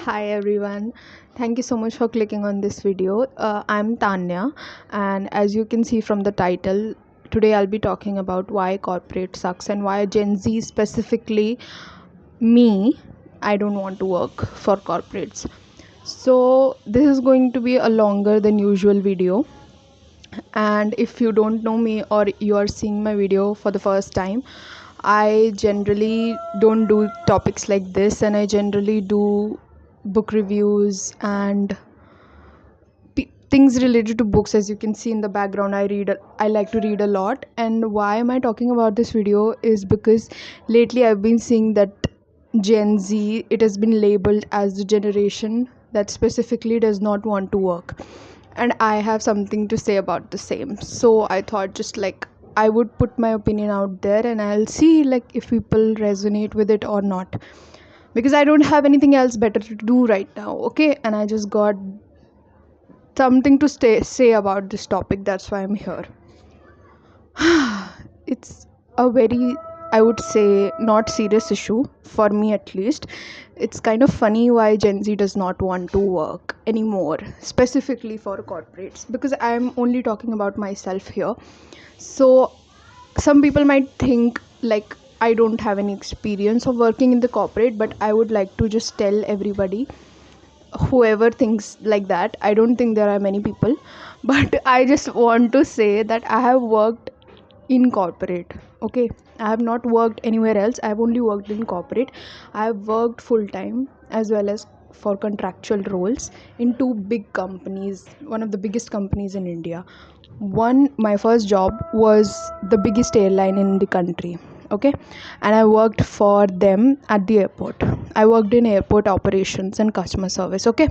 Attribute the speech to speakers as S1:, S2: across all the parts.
S1: Hi everyone, thank you so much for clicking on this video. I'm Tanya, and as you can see from the title, today I'll be talking about why corporate sucks and why Gen Z specifically, me, I don't want to work for corporates. So, this is going to be a longer than usual video, and if you don't know me or you are seeing my video for the first time, I generally don't do topics like this, and I generally do book reviews and things related to books. As you can see in the background, I like to read a lot. And why am I talking about this video is because lately I've been seeing that Gen Z, it has been labeled as the generation that specifically does not want to work, and I have something to say about the same. So I thought just like I would put my opinion out there, and I'll see like if people resonate with it or not, because I don't have anything else better to do right now. Okay, and I just got something to say about this topic. That's why I'm here. It's a very, I would say, not serious issue for me at least. It's kind of funny why Gen Z does not want to work anymore, specifically for corporates, because I'm only talking about myself here. So some people might think like I don't have any experience of working in the corporate, but I would like to just tell everybody, whoever thinks like that, I don't think there are many people, but I just want to say that I have worked in corporate. Okay, I have not worked anywhere else. I have only worked in corporate. I have worked full time as well as for contractual roles in two big companies, one of the biggest companies in India. One, my first job was the biggest airline in the country. Okay, and I worked for them at the airport. I worked in airport operations and customer service. Okay,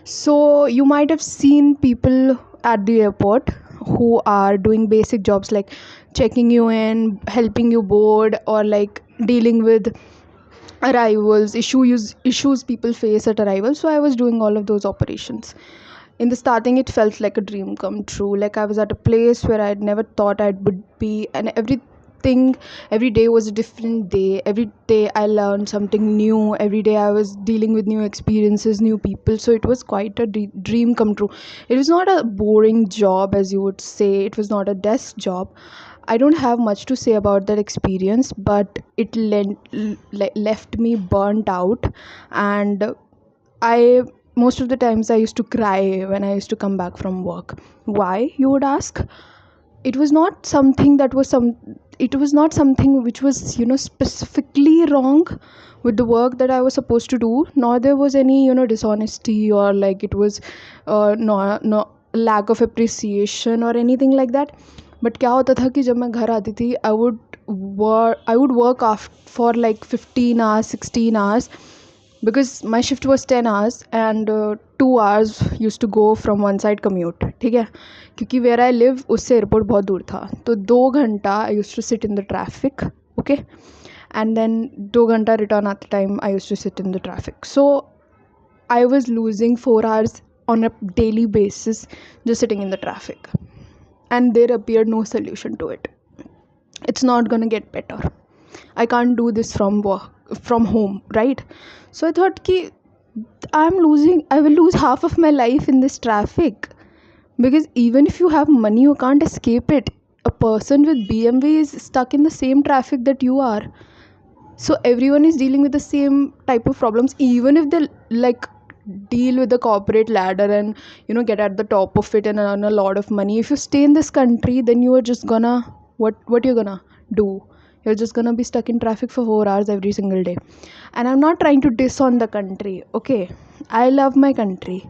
S1: so you might have seen people at the airport who are doing basic jobs like checking you in, helping you board, or like dealing with arrivals, issues people face at arrival. So I was doing all of those operations. In the starting, it felt like a dream come true. Like I was at a place where I'd never thought I would be, and every day was a different day. Every day I learned something new. Every day I was dealing with new experiences, new people. So it was quite a dream come true. It was not a boring job, as you would say. It was not a desk job. I don't have much to say about that experience, but it left me burnt out, and I most of the times I used to cry when I used to come back from work. Why, you would ask? It was not something that was some it was not something which was, specifically wrong with the work that I was supposed to do, nor there was any, dishonesty, or like it was no lack of appreciation or anything like that. But क्या होता था कि जब मैं घर आती थी, I would work for like 15 hours, 16 hours, because my shift was 10 hours, and 2 hours used to go from one side commute. ठीक है, क्योंकि where I live उससे एयरपोर्ट बहुत दूर था, तो 2 घंटा I used to sit in the traffic. Okay, and then 2 घंटा return at the time I used to sit in the traffic. So I was losing 4 hours on a daily basis just sitting in the traffic, and there appeared no solution to it. It's not gonna get better. I can't do this from work, from home, right? So I thought ki I will lose half of my life in this traffic, because even if you have money, you can't escape it. A person with BMW is stuck in the same traffic that you are. So everyone is dealing with the same type of problems, even if they like deal with the corporate ladder and get at the top of it and earn a lot of money. If you stay in this country, then you are just gonna, what you're gonna do? You're just gonna be stuck in traffic for 4 hours every single day. And I'm not trying to diss on the country. Okay, I love my country.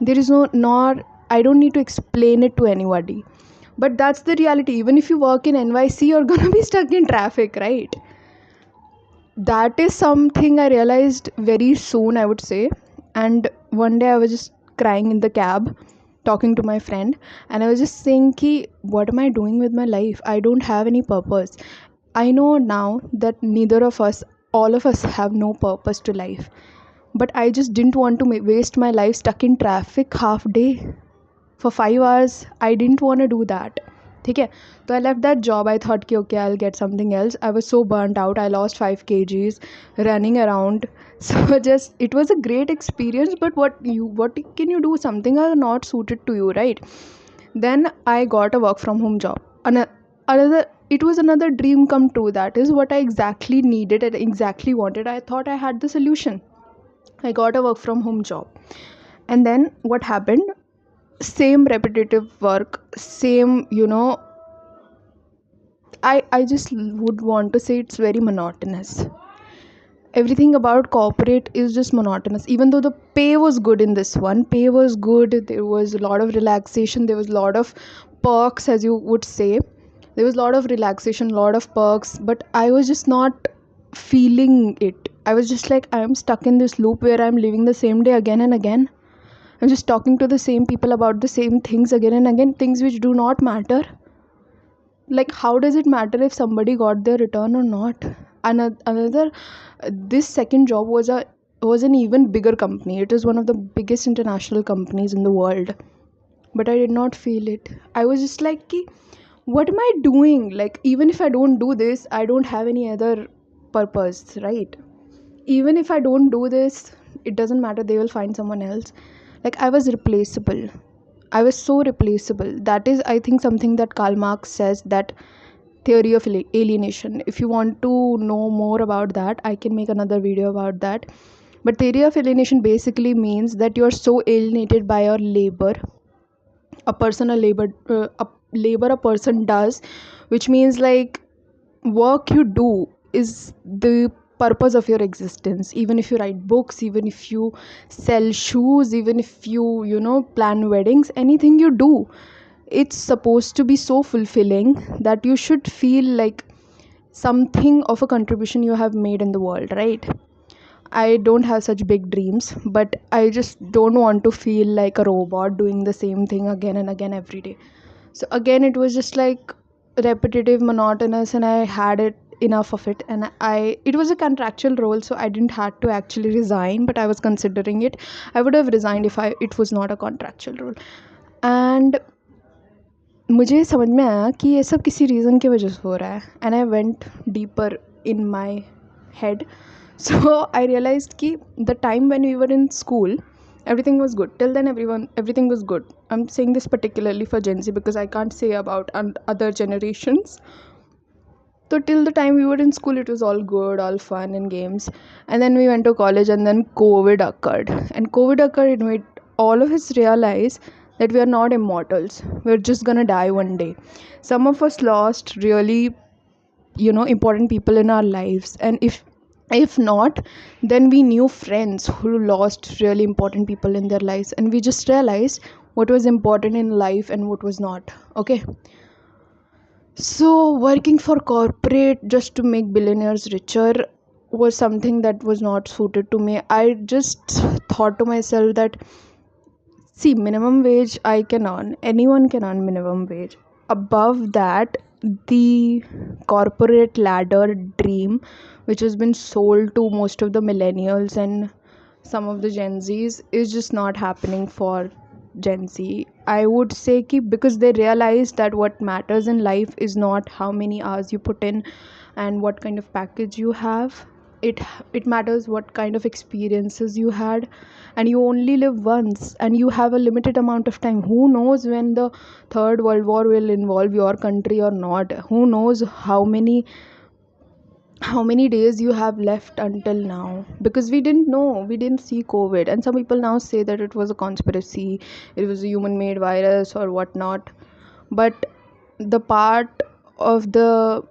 S1: There is no nor I don't need to explain it to anybody, but that's the reality. Even if you work in NYC, you're gonna be stuck in traffic, right? That is something I realized very soon, I would say. And one day I was just crying in the cab, talking to my friend, and I was just saying ki, what am I doing with my life? I don't have any purpose. I know now that neither of us, all of us, have no purpose to life, but I just didn't want to waste my life stuck in traffic half day for 5 hours. I didn't want to do that. ठीक है. तो I left that job. I thought कि okay, I'll get something else. I was so burnt out. I lost 5 kgs running around. So just it was a great experience, but what can you do? Something are not suited to you, right? Then I got a work from home job. Another it was another dream come true. That is what I exactly needed and exactly wanted. I thought I had the solution. I got a work from home job. And then what happened? Same repetitive work, same, I just would want to say it's very monotonous. Everything about corporate is just monotonous. Even though the pay was good in this one, pay was good, there was a lot of relaxation, there was a lot of perks, as you would say. There was a lot of relaxation, a lot of perks, but I was just not feeling it. I was just like, I'm stuck in this loop where I'm living the same day again and again. I'm just talking to the same people about the same things again and again, things which do not matter. Like, how does it matter if somebody got their return or not? Another This second job was an even bigger company. It is one of the biggest international companies in the world, but I did not feel it. I was just like, "Ki, what am I doing? Like, even if I don't do this, I don't have any other purpose, right? Even if I don't do this, it doesn't matter, they will find someone else." Like, I was replaceable. I was so replaceable. That is, I think, something that Karl Marx says, that theory of alienation. If you want to know more about that, I can make another video about that. But theory of alienation basically means that you are so alienated by your labor, a labor a person does, which means like work you do is the purpose of your existence. Even if you write books, even if you sell shoes, even if you plan weddings, anything you do, it's supposed to be so fulfilling that you should feel like something of a contribution you have made in the world, right? I don't have such big dreams, but I just don't want to feel like a robot doing the same thing again and again every day. So again, it was just like repetitive, monotonous, and I had it enough of it. And it was a contractual role, so I didn't have to actually resign, but I was considering it. I would have resigned if it was not a contractual role. And मुझे समझ में आया कि ये सब किसी reason की वजह से हो रहा है. And I went deeper in my head. So I realized कि the time when we were in school, everything was good. Till then, everything was good. I'm saying this particularly for Gen Z because I can't say about other generations. So till the time we were in school, it was all good, all fun and games. And then we went to college, and then COVID occurred. And COVID occurred and made all of us realize that we are not immortals. We're just gonna die one day. Some of us lost really, important people in our lives. And if not, then we knew friends who lost really important people in their lives, and we just realized what was important in life and what was not. Okay. So working for corporate just to make billionaires richer was something that was not suited to me. I just thought to myself that, see, minimum wage I can earn, anyone can earn minimum wage. Above that, the corporate ladder dream, which has been sold to most of the millennials and some of the Gen Zs, is just not happening for Gen Z. I would say because they realize that what matters in life is not how many hours you put in and what kind of package you have. It matters what kind of experiences you had, and you only live once, and you have a limited amount of time. Who knows when the third world war will involve your country or not? Who knows how many days you have left until now? Because we didn't know, we didn't see COVID, and some people now say that it was a conspiracy, it was a human made virus or whatnot. But the part of the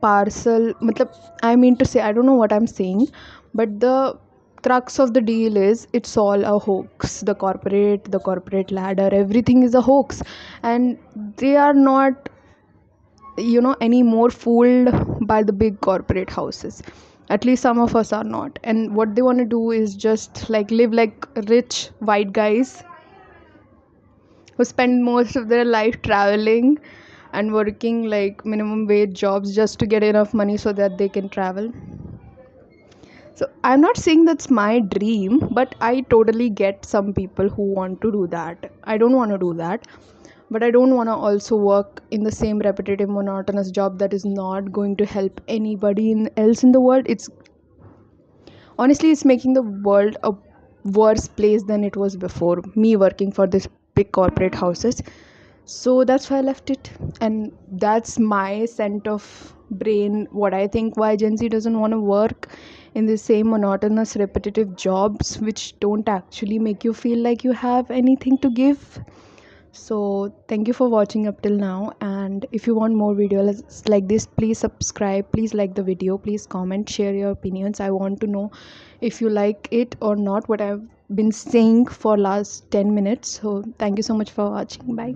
S1: parcel, matlab, I mean to say, I don't know what I'm saying, but the crux of the deal is it's all a hoax. The corporate ladder, everything is a hoax, and they are not any more fooled by the big corporate houses. At least some of us are not. And what they want to do is just like live like rich white guys who spend most of their life traveling and working like minimum wage jobs just to get enough money so that they can travel. So I'm not saying that's my dream, but I totally get some people who want to do that. I don't want to do that. but I don't want to also work in the same repetitive monotonous job that is not going to help anybody else in the world. It's honestly, it's making the world a worse place than it was before me working for this big corporate houses. So that's why I left it, and that's my scent of brain, what I think why Gen Z doesn't want to work in the same monotonous repetitive jobs which don't actually make you feel like you have anything to give. So thank you for watching up till now, and if you want more videos like this, please subscribe, please like the video, please comment, share your opinions. I want to know if you like it or not, what I've been saying for last 10 minutes. So thank you so much for watching. Bye.